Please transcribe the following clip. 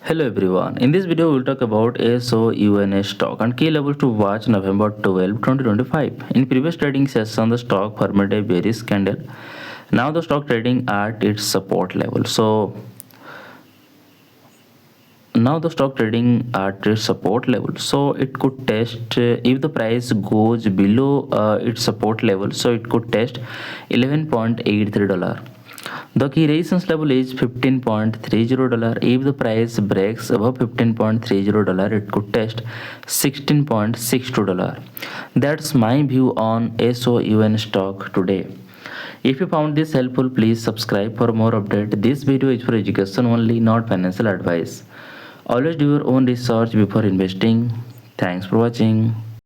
Hello everyone. In this video, we'll talk about SOUN stock and key levels to watch November 12, 2025. In previous trading session, the stock formed a bearish candle. Now the stock trading at its support level. Now the stock trading at its support level. So it could test if the price goes below its support level. So it could test $11.83. The key resistance level is $15.30. If the price breaks above $15.30, it could test $16.62. That's my view on SOUN stock today. If you found this helpful, please subscribe for more update. This video is for education only, not financial advice. Always do your own research before investing. Thanks for watching.